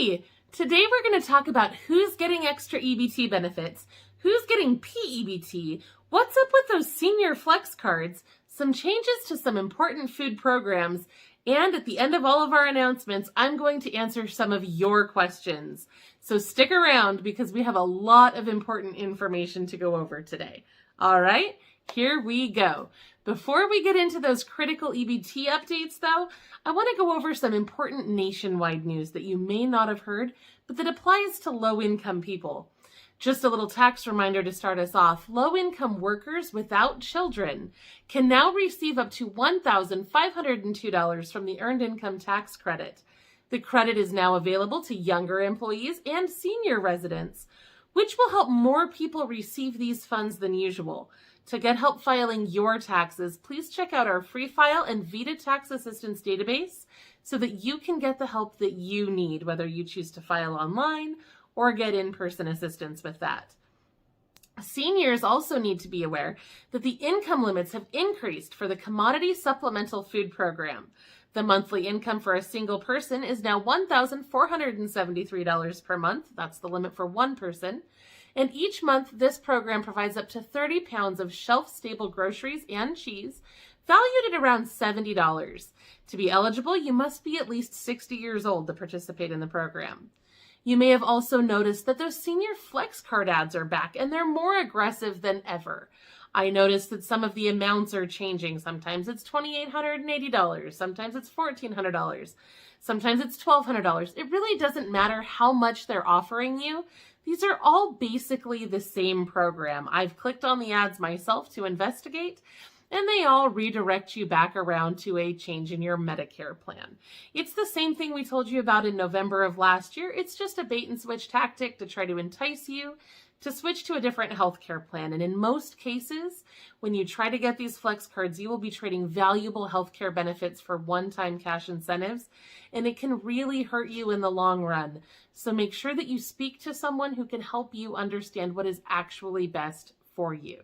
Hey, today we're going to talk about who's getting extra EBT benefits, who's getting P-EBT, what's up with those senior flex cards, some changes to some important food programs, and at the end of all of our announcements, I'm going to answer some of your questions. So stick around because we have a lot of important information to go over today. All right, here we go. Before we get into those critical EBT updates, though, I want to go over some important nationwide news that you may not have heard, but that applies to low-income people. Just a little tax reminder to start us off. Low-income workers without children can now receive up to $1,502 from the Earned Income Tax Credit. The credit is now available to younger employees and senior residents, which will help more people receive these funds than usual. To get help filing your taxes, please check out our Free File and VITA tax assistance database so that you can get the help that you need, whether you choose to file online or get in-person assistance with that. Seniors also need to be aware that the income limits have increased for the Commodity Supplemental Food Program. The monthly income for a single person is now $1,473 per month. That's the limit for one person. And each month, this program provides up to 30 pounds of shelf-stable groceries and cheese, valued at around $70. To be eligible, you must be at least 60 years old to participate in the program. You may have also noticed that those senior flex card ads are back, and they're more aggressive than ever. I noticed that some of the amounts are changing. Sometimes it's $2,880. Sometimes it's $1,400. Sometimes it's $1,200. It really doesn't matter how much they're offering you. These are all basically the same program. I've clicked on the ads myself to investigate, and they all redirect you back around to a change in your Medicare plan. It's the same thing we told you about in November of last year. It's just a bait and switch tactic to try to entice you to switch to a different healthcare plan. And in most cases, when you try to get these flex cards, you will be trading valuable healthcare benefits for one-time cash incentives, and it can really hurt you in the long run. So make sure that you speak to someone who can help you understand what is actually best for you.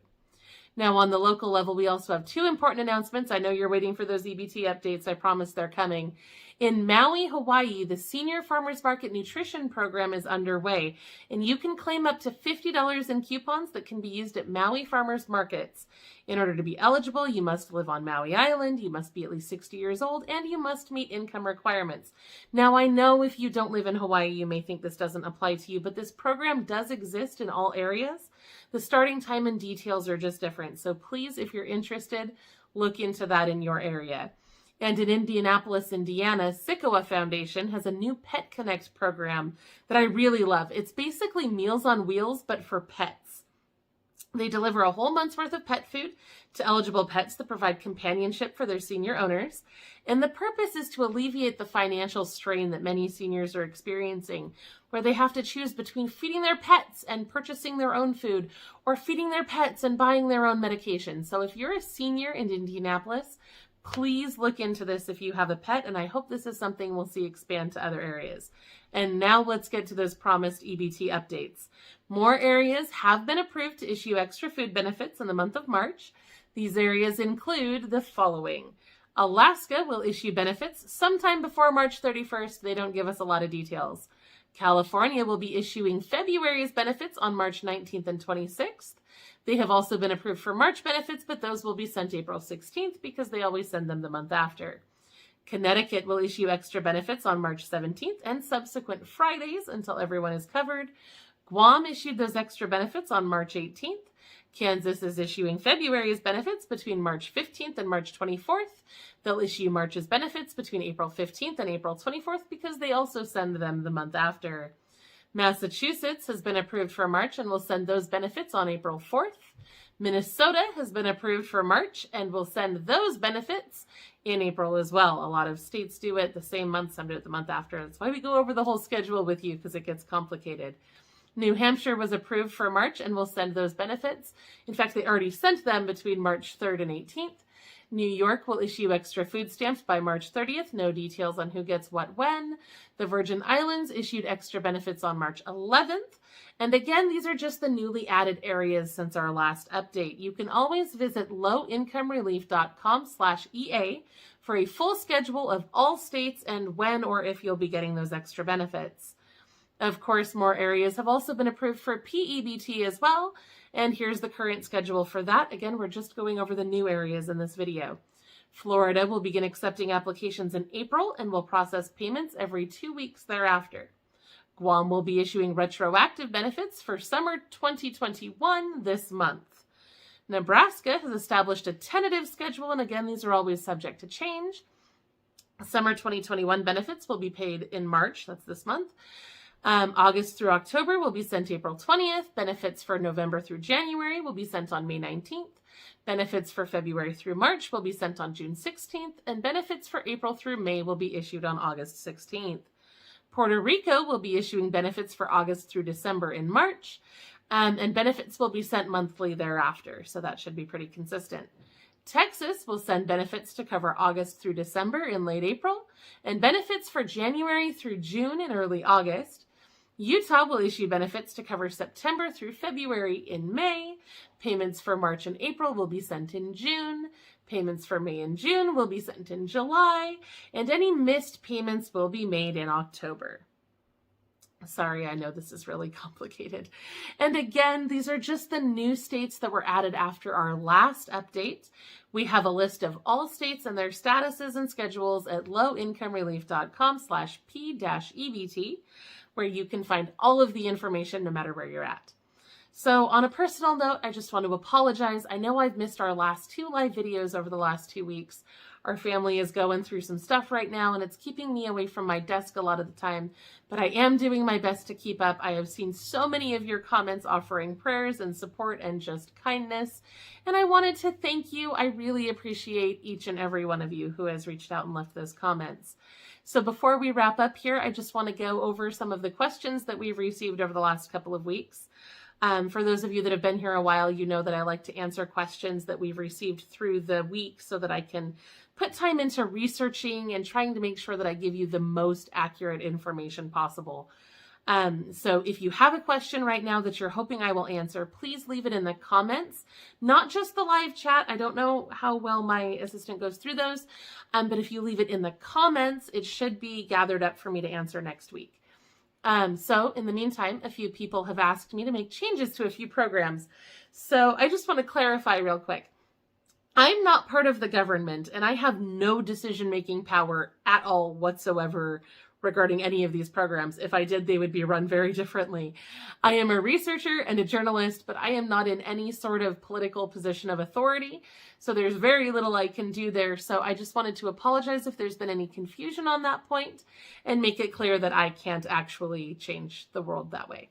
Now, on the local level, we also have two important announcements. I know you're waiting for those EBT updates. I promise they're coming. In Maui, Hawaii, the Senior Farmers Market Nutrition Program is underway, and you can claim up to $50 in coupons that can be used at Maui farmers markets. In order to be eligible, you must live on Maui Island, you must be at least 60 years old, and you must meet income requirements. Now, I know if you don't live in Hawaii, you may think this doesn't apply to you, but this program does exist in all areas. The starting time and details are just different. So please, if you're interested, look into that in your area. And in Indianapolis, Indiana, Sikoa Foundation has a new Pet Connect program that I really love. It's basically Meals on Wheels, but for pets. They deliver a whole month's worth of pet food to eligible pets that provide companionship for their senior owners. And the purpose is to alleviate the financial strain that many seniors are experiencing, where they have to choose between feeding their pets and purchasing their own food, or feeding their pets and buying their own medication. So if you're a senior in Indianapolis, please look into this if you have a pet, and I hope this is something we'll see expand to other areas. And now let's get to those promised EBT updates. More areas have been approved to issue extra food benefits in the month of March. These areas include the following. Alaska will issue benefits sometime before March 31st. They don't give us a lot of details. California will be issuing February's benefits on March 19th and 26th. They have also been approved for March benefits, but those will be sent April 16th because they always send them the month after. Connecticut will issue extra benefits on March 17th and subsequent Fridays until everyone is covered. Guam issued those extra benefits on March 18th. Kansas is issuing February's benefits between March 15th and March 24th. They'll issue March's benefits between April 15th and April 24th because they also send them the month after. Massachusetts has been approved for March and will send those benefits on April 4th. Minnesota has been approved for March and will send those benefits in April as well. A lot of states do it the same month, some do it the month after. That's why we go over the whole schedule with you, because it gets complicated. New Hampshire was approved for March and will send those benefits. In fact, they already sent them between March 3rd and 18th. New York will issue extra food stamps by March 30th. No details on who gets what when. The Virgin Islands issued extra benefits on March 11th. And again, these are just the newly added areas since our last update. You can always visit lowincomerelief.com/EA for a full schedule of all states and when or if you'll be getting those extra benefits. Of course, more areas have also been approved for P-EBT as well, and here's the current schedule for that. Again, we're just going over the new areas in this video. Florida will begin accepting applications in April and will process payments every 2 weeks thereafter. Guam will be issuing retroactive benefits for summer 2021 this month. Nebraska has established a tentative schedule, and again, these are always subject to change. Summer 2021 benefits will be paid in March, that's this month. August through October will be sent April 20th. Benefits for November through January will be sent on May 19th. Benefits for February through March will be sent on June 16th, and benefits for April through May will be issued on August 16th. Puerto Rico will be issuing benefits for August through December in March, and benefits will be sent monthly thereafter, so that should be pretty consistent. Texas will send benefits to cover August through December in late April, and benefits for January through June in early August. Utah will issue benefits to cover September through February in May. Payments for March and April will be sent in June. Payments for May and June will be sent in July. And any missed payments will be made in October. Sorry, I know this is really complicated. And again, these are just the new states that were added after our last update. We have a list of all states and their statuses and schedules at lowincomerelief.com/P-EBT, where you can find all of the information no matter where you're at. So on a personal note, I just want to apologize. I know I've missed our last 2 live videos over the last 2 weeks. Our family is going through some stuff right now, and it's keeping me away from my desk a lot of the time, but I am doing my best to keep up. I have seen so many of your comments offering prayers and support and just kindness, and I wanted to thank you. I really appreciate each and every one of you who has reached out and left those comments. So before we wrap up here, I just want to go over some of the questions that we've received over the last couple of weeks. For those of you that have been here a while, you know that I like to answer questions that we've received through the week so that I can put time into researching and trying to make sure that I give you the most accurate information possible. So if you have a question right now that you're hoping I will answer, please leave it in the comments, not just the live chat. I don't know how well my assistant goes through those, but if you leave it in the comments, it should be gathered up for me to answer next week. So in the meantime, a few people have asked me to make changes to a few programs. So I just want to clarify real quick. I'm not part of the government, and I have no decision-making power at all whatsoever regarding any of these programs. If I did, they would be run very differently. I am a researcher and a journalist, but I am not in any sort of political position of authority, so there's very little I can do there. So I just wanted to apologize if there's been any confusion on that point and make it clear that I can't actually change the world that way.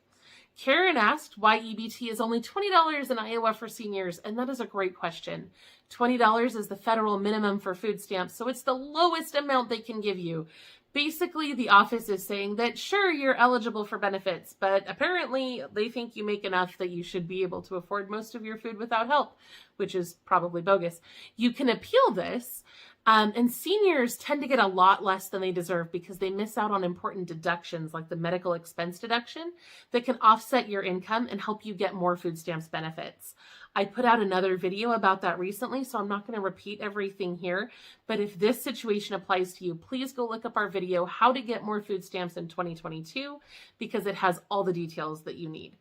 Karen asked why EBT is only $20 in Iowa for seniors, and that is a great question. $20 is the federal minimum for food stamps, so it's the lowest amount they can give you. Basically, the office is saying that, sure, you're eligible for benefits, but apparently they think you make enough that you should be able to afford most of your food without help, which is probably bogus. You can appeal this, and seniors tend to get a lot less than they deserve because they miss out on important deductions like the medical expense deduction that can offset your income and help you get more food stamps benefits. I put out another video about that recently, so I'm not going to repeat everything here. But if this situation applies to you, please go look up our video, How to Get More Food Stamps in 2022, because it has all the details that you need.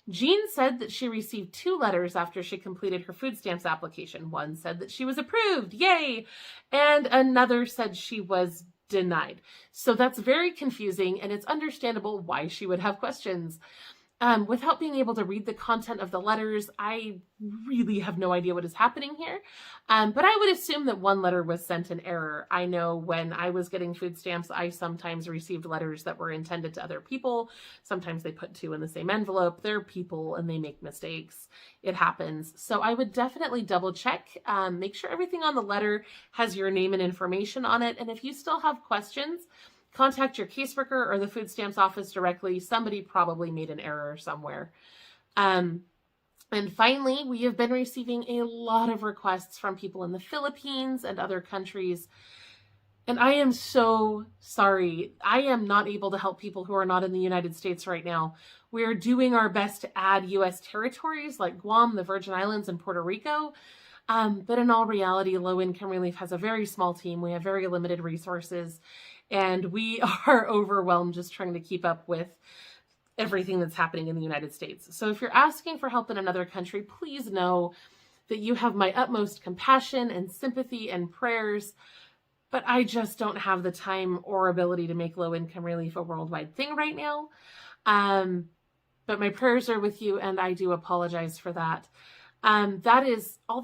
Jean said that she received 2 letters after she completed her food stamps application. One said that she was approved, yay! And another said she was denied. So that's very confusing, and it's understandable why she would have questions. Without being able to read the content of the letters, I really have no idea what is happening here. But I would assume that one letter was sent in error. I know when I was getting food stamps, I sometimes received letters that were intended to other people. Sometimes they put 2 in the same envelope. They're people and they make mistakes. It happens. So I would definitely double check, make sure everything on the letter has your name and information on it. And if you still have questions, contact your caseworker or the food stamps office directly. Somebody probably made an error somewhere. And finally, we have been receiving a lot of requests from people in the Philippines and other countries. And I am so sorry. I am not able to help people who are not in the United States right now. We are doing our best to add U.S. territories like Guam, the Virgin Islands, and Puerto Rico. But in all reality, Low Income Relief has a very small team. We have very limited resources. and we are overwhelmed just trying to keep up with everything that's happening in the United States. So if you're asking for help in another country, please know that you have my utmost compassion and sympathy and prayers, but I just don't have the time or ability to make low-income relief a worldwide thing right now. But my prayers are with you, and I do apologize for that. That is all